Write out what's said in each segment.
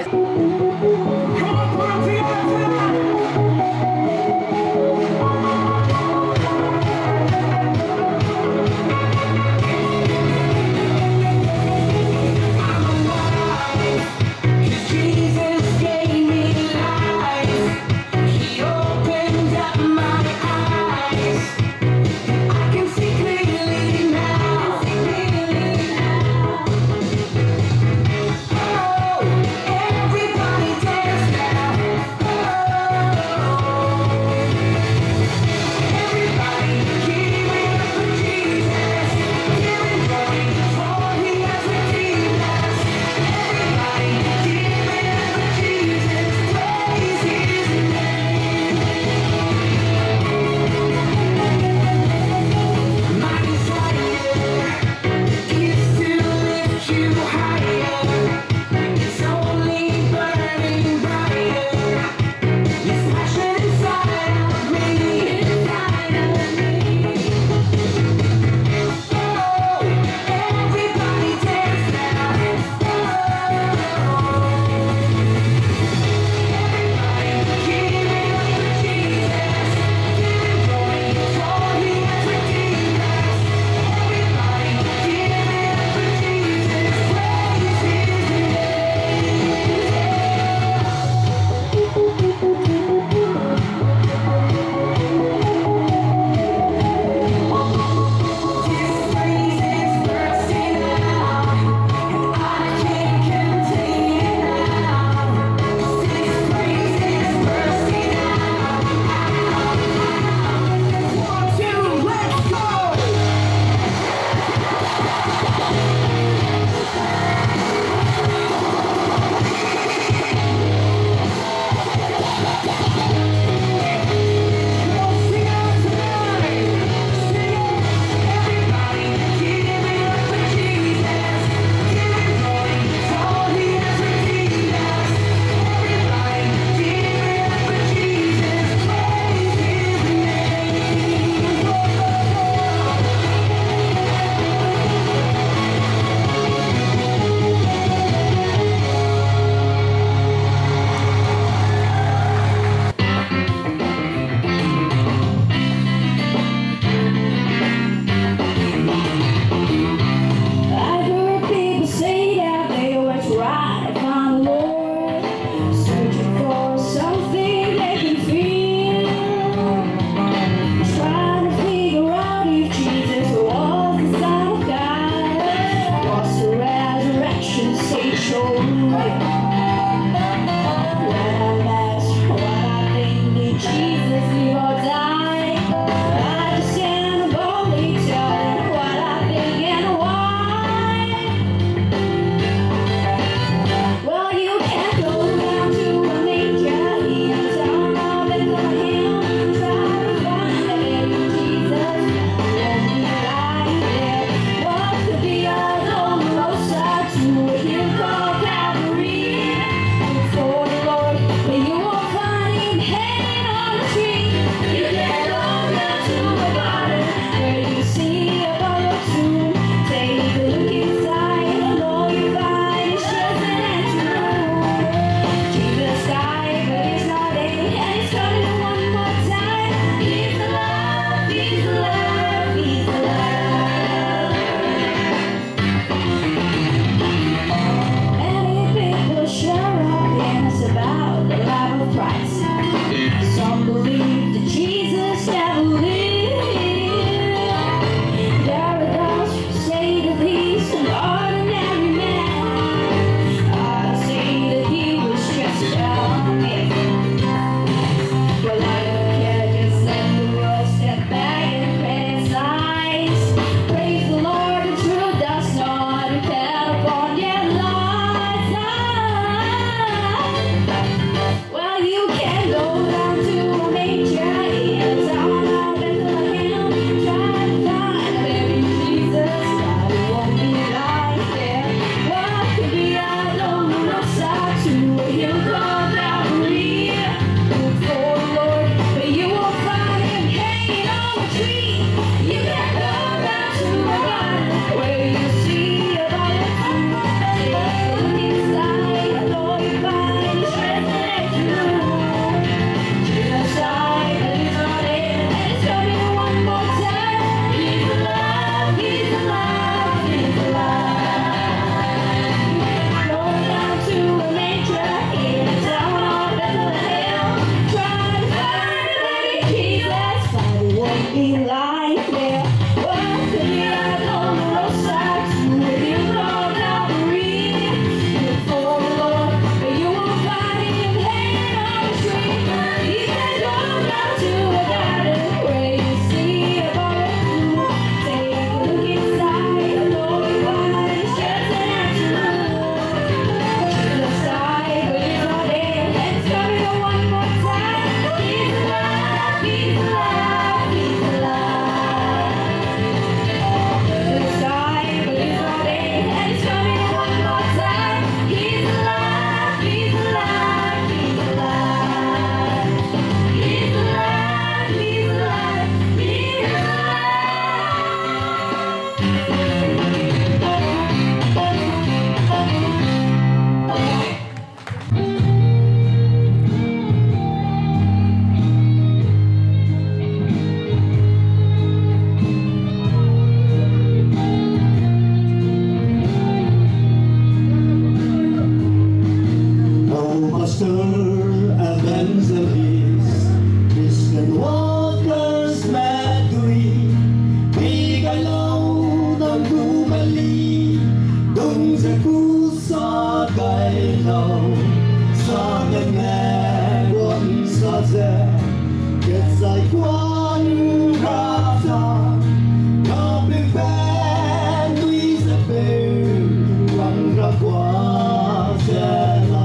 Calvary. pastor, evangelist, Christian workers, madui, bigalaw ng bumali, dong sa puso kailaw, sa ngangagwan sa ze, ketsay kwan rata, kapit bandui sa peo, wang rakwa zela.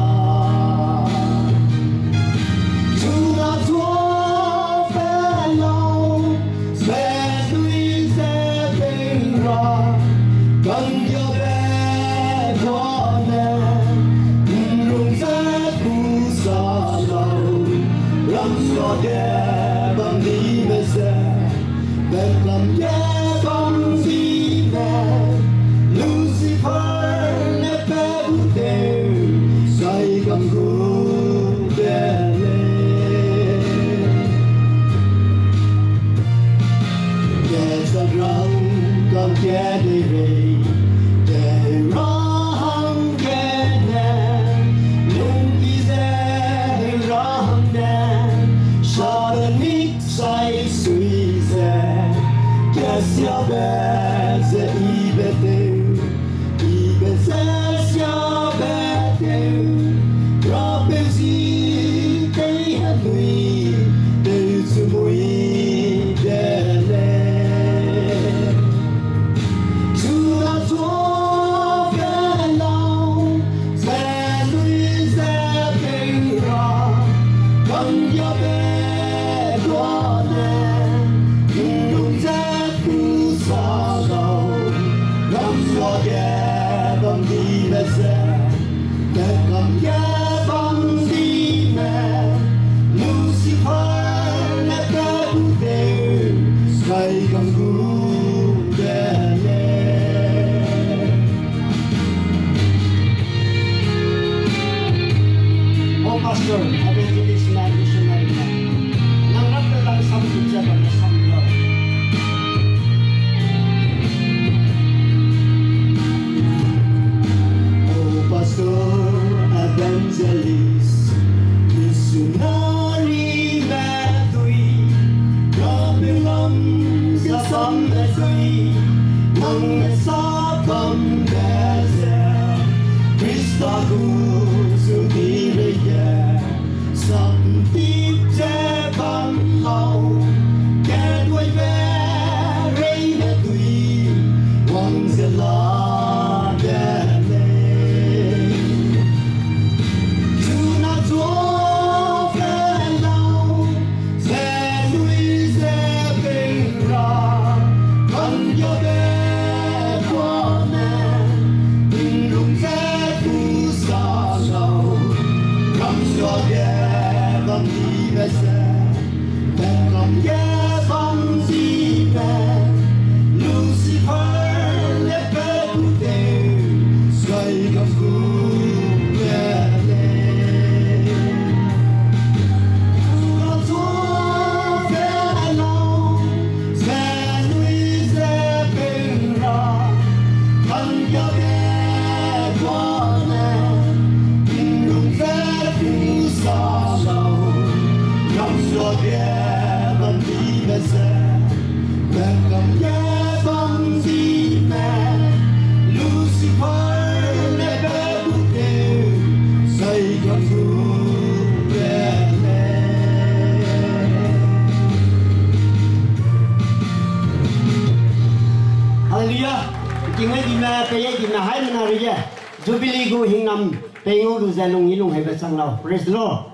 Jubilee go hingnam pengo lu zanong ilung hebe sanglaw. Praise the Lord.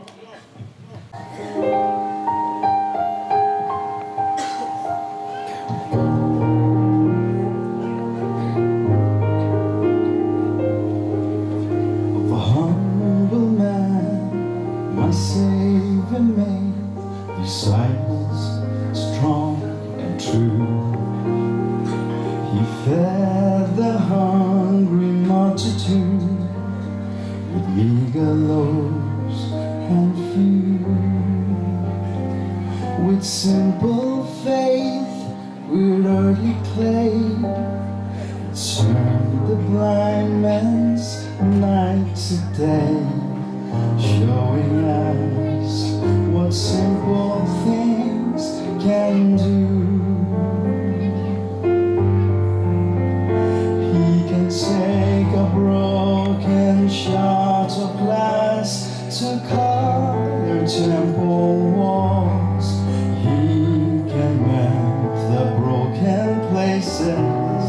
Of a humble man, my Savior made disciples strong and true. He fed the hungry multitude with meager loaves and few. With simple faith, with earthly clay, turned the blind man's night to day. showing us what simple things can do. He can take a broken shard of glass to color temple walls. He can mend the broken places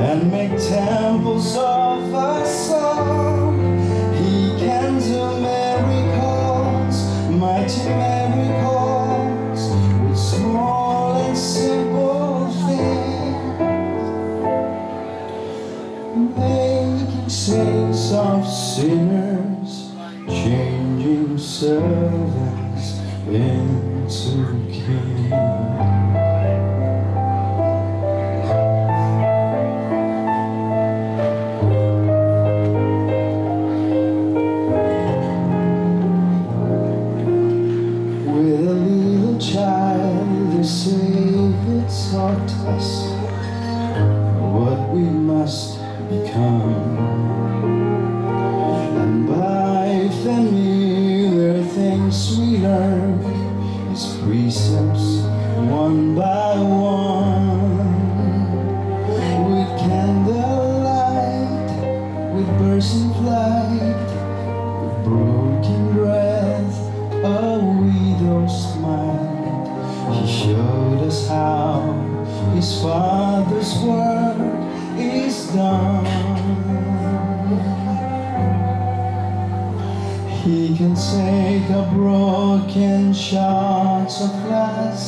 and make temples of a song. He can do miracles, mighty miracles, with small and simple things, making saints of sinners, changing servants into kings. Taught us what we must become, and by familiar things we learn His precepts one by one. With candlelight, with birds in flight, with broken breath, a widow's smile, He showed us how His Father's work is done. He can take a broken shards of glass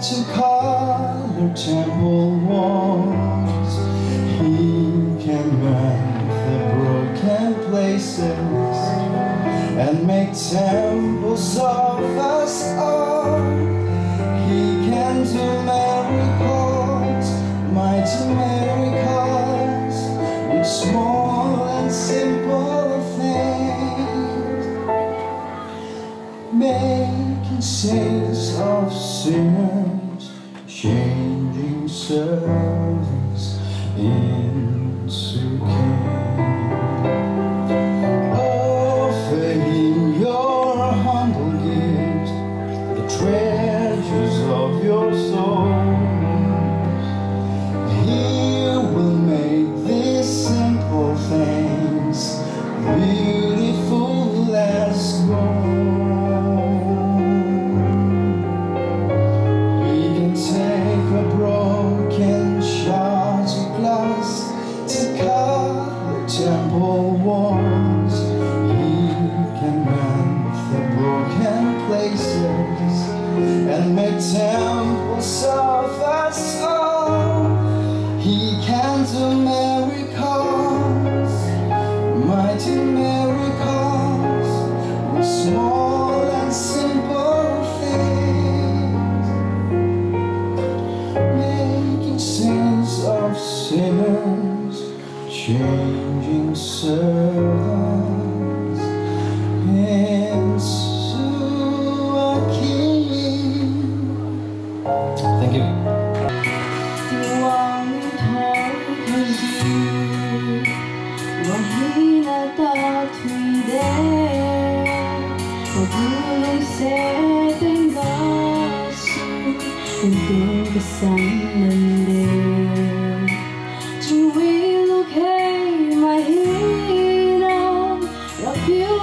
to color temple walls. He can mend the broken places and make temples of us all. He can do miracles, mighty miracles, with small and simple things, making saints of sinners, changing servants into kings. Offer Him your humble gifts, the treasures of your soul. He will make these simple things beautiful as gold. He can take a broken shard of glass to color temple walls. He can mend the broken places and make temples of us all. He can do miracles, mighty miracles, with small and simple things, making saints of sinners, changing servants into a king. Thank you. You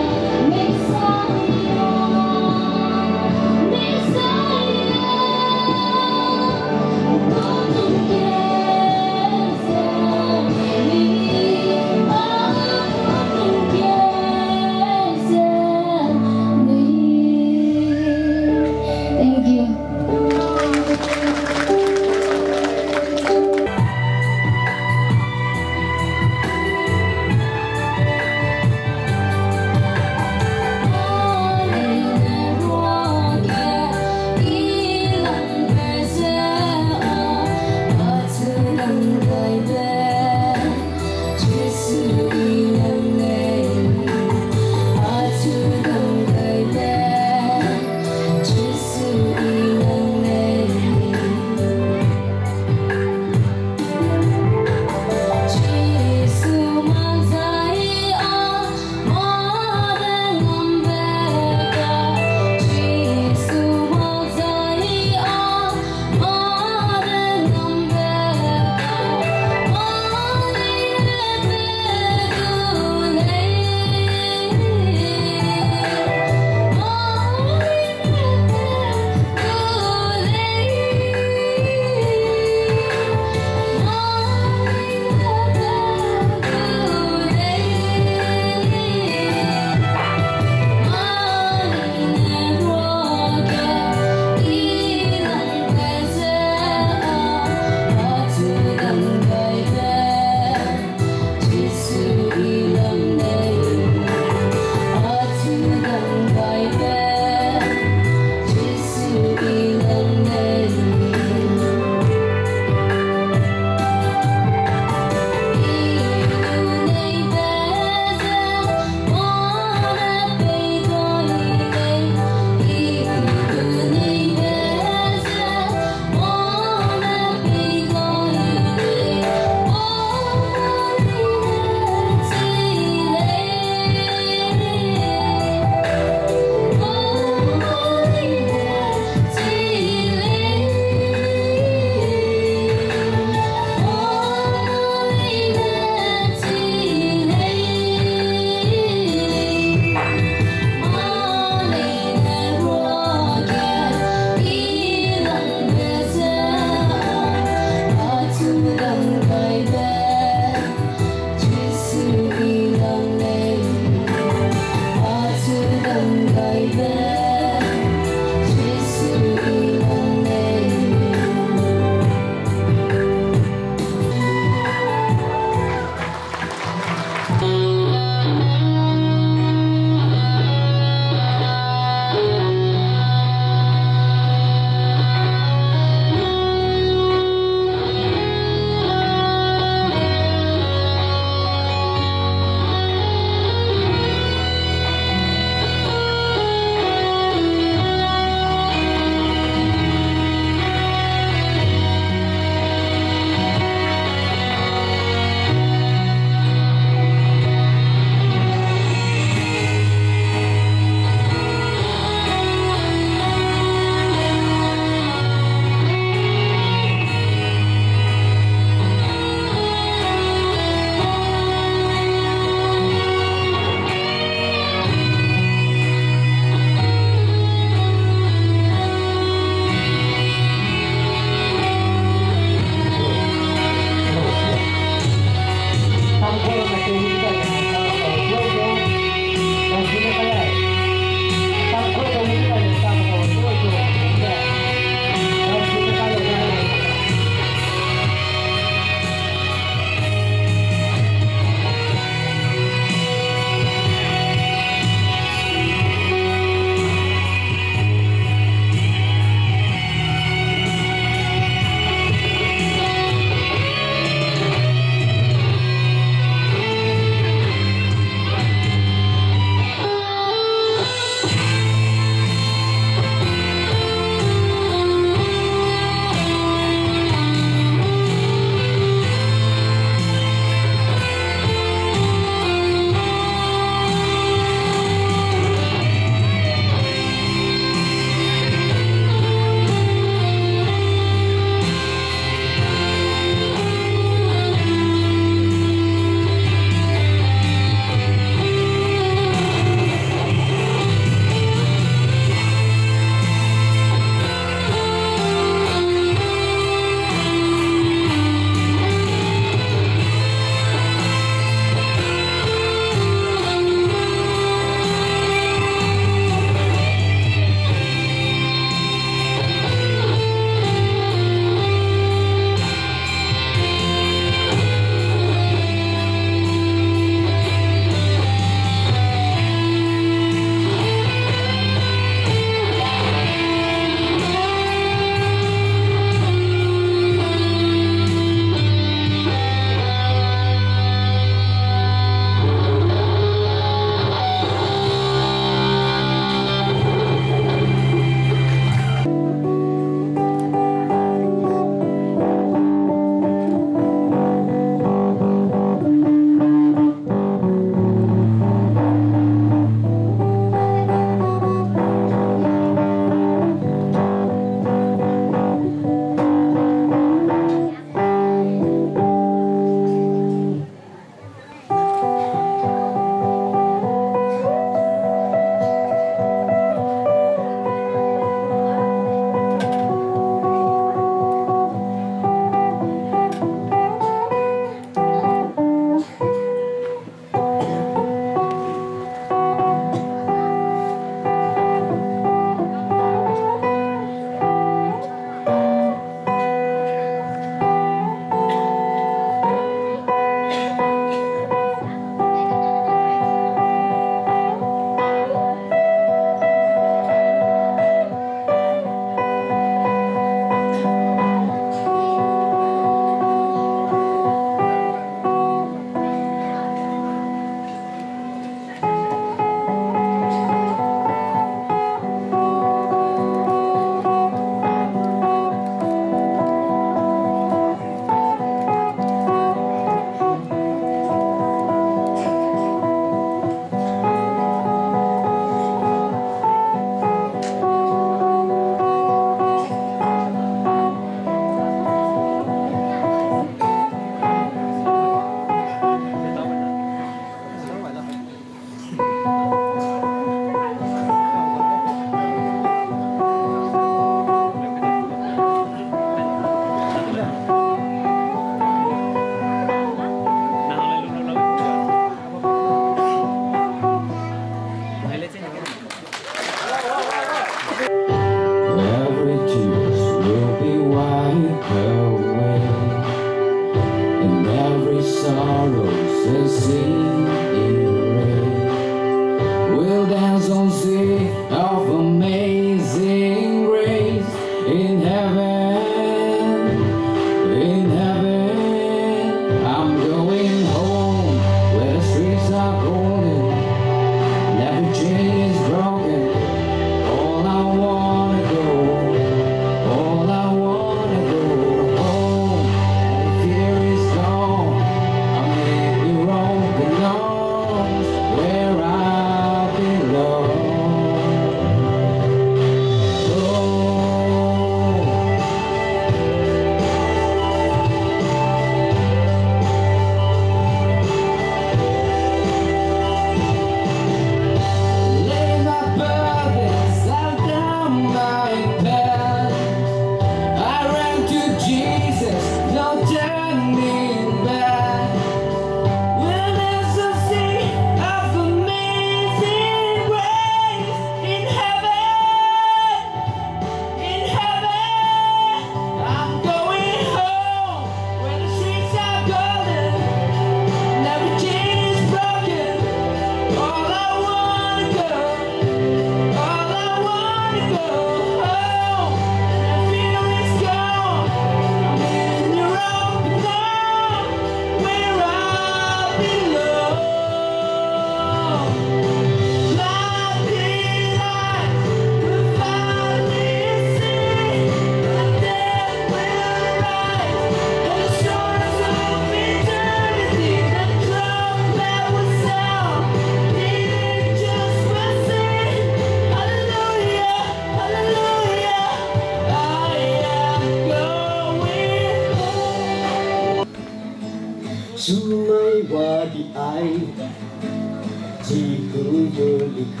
离开。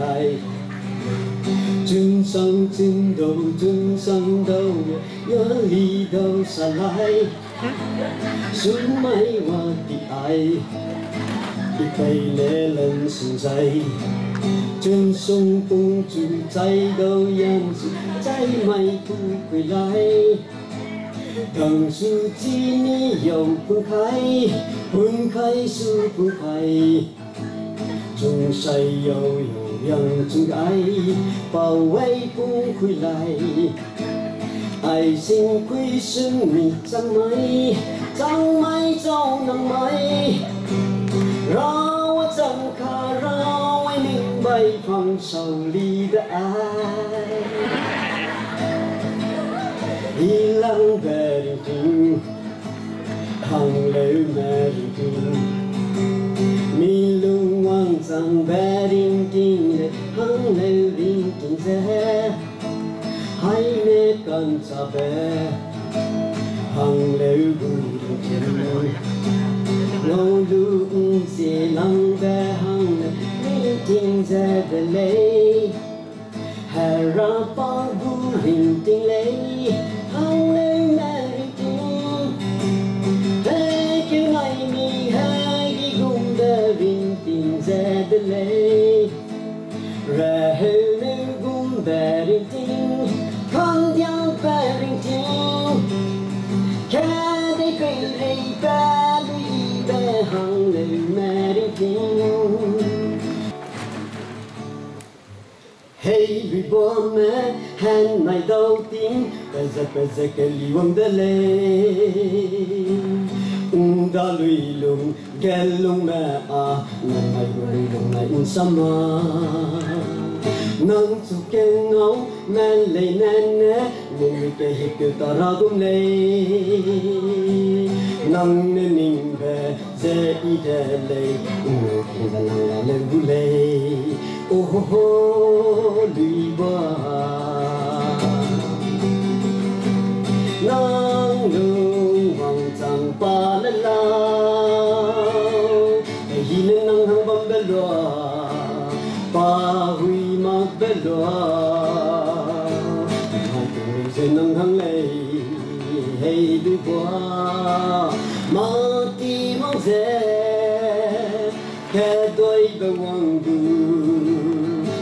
真伤真斗，真伤斗，压力都下来，收买我的爱，一辈子人生在，真送公主再都样子，再买不回来。当初记你又分开，分开是分开。总是有样真爱，包围不回来。爱情归生命长埋，长埋就能埋。让我张开，让我明白放手里的爱。一浪白聆听，航流白聆听。迷路往常白聆听的，航流聆听着，海面干茶白，航流不聆听。路路唔是浪白航流聆听着的泪，海浪帮不聆听泪，航流没聆听。嘿，叫爱你嘿。聆听着的泪，然后能共白聆听，空调白聆听，看得归来白路一白行流没聆听。嘿，绿波们喊来到顶，白色给离忘的泪。大雷龙，盖龙咩啊？能係個雷龍係什麼？能做嘅我，咩嚟呢？我會嘅血叫打拉公你，能你明白這一的淚，我聽得能來能不淚，哦，淚吧，能路往常把la la, hina nang hambang belwa, pahui magbelwa, hatuloy nang hanglay, hey lubwa, mati mongze, kadoy bawang du,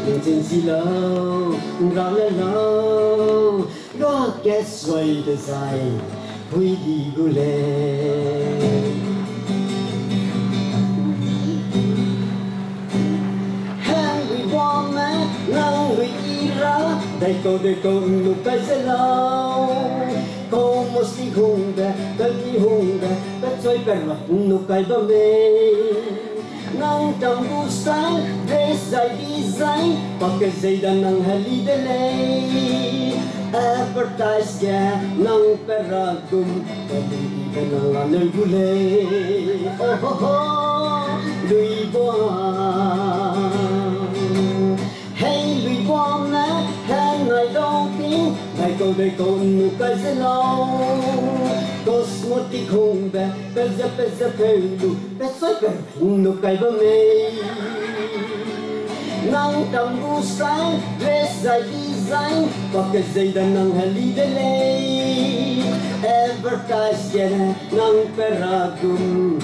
nang silaw, ralalaw, lo kết xoay de dài. Huy đi gù lê hàng người qua mẹ ngang người đi ra đây câu nụ cái sẽ lâu câu một xí hùng bè cái đi hùng bè xoay bè mà nụ cái bao mê ngang trong bu sáng để dài đi dài và cái dây đang ngang hay đi để lấy advertise ya nang peragum tapi kenal negule oh lui boa hey lui boa na han nai dong tin dai câu nu kai se lo cosmotic home be peza pelu pe soi pe nu kai ba me nang tam bu sang dress dài design và cái dây đàn nang hali delay advertise ya nang peragum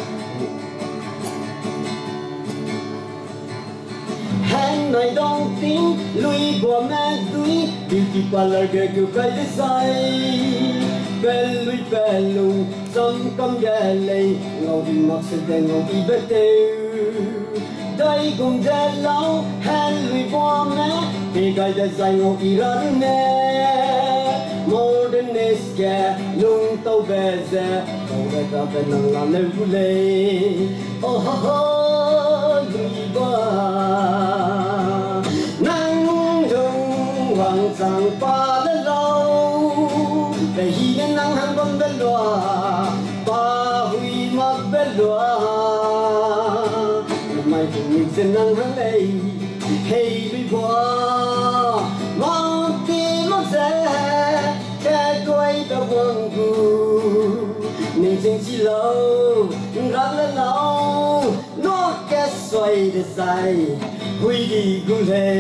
hang nai dong tin lui bo ma dui beauty parlor ge gu kai design bellu som kam ga lei ngau di mak se de ngau di bete đây cùng ra lâu han lui qua mẹ thì cái đã dạy ngọc ý ra nè modernist kẻ lung tàu về ra tàu về ra về nắng làm nơi vui lệ oh lui qua nắng đông hoàng sang pa đã lâu về hi đến nắng hàng bông bên loa pa huy mặc bên loa mai cùng mình sẽ nắng hàng đây hey lui qua mong tim mong sẽ cái quay ta vòng cu mình chính chỉ lâu rất là lâu nó cái xoay để dài quy đi cũng thế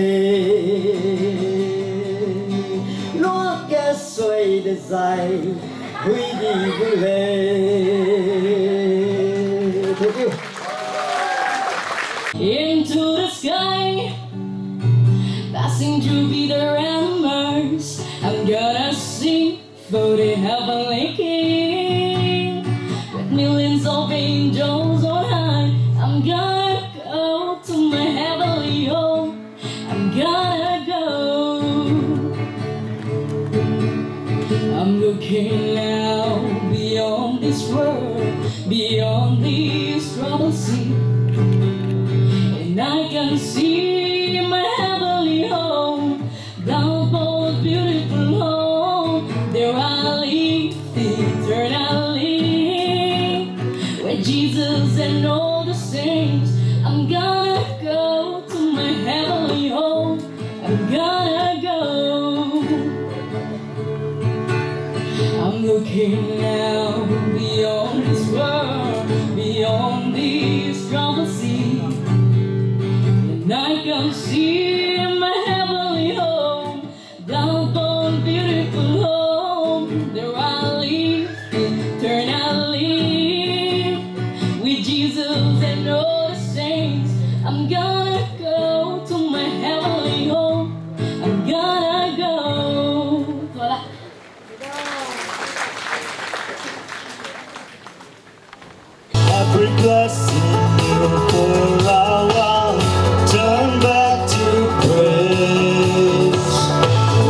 nó cái xoay để dài quy đi cũng thế thank you. Into the sky, passing Jupiter and Mars, I'm gonna sing for the heavenly King. With millions of angels on high, I'm gonna go to my heavenly home. I'm gonna go. I'm looking now beyond this world, beyond this troubled sea. And I can see my heavenly home, the most beautiful home. There I live eternally with Jesus and all the saints. I'm gonna go to my heavenly home. I'm gonna go. I'm looking now beyond this world, beyond this troubled sea. And I can see my heavenly home, the most beautiful home. There I live eternally with Jesus and all the saints. I'm gonna go to my heavenly home. I'm gonna go. Voilà. Every blessing you pour out, turn back to praise.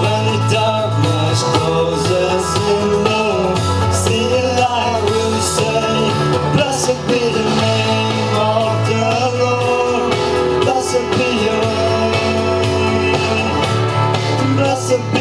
When the darkness closes in low, see the light will say, blessed be the name of the Lord. Blessed be your name. Blessed be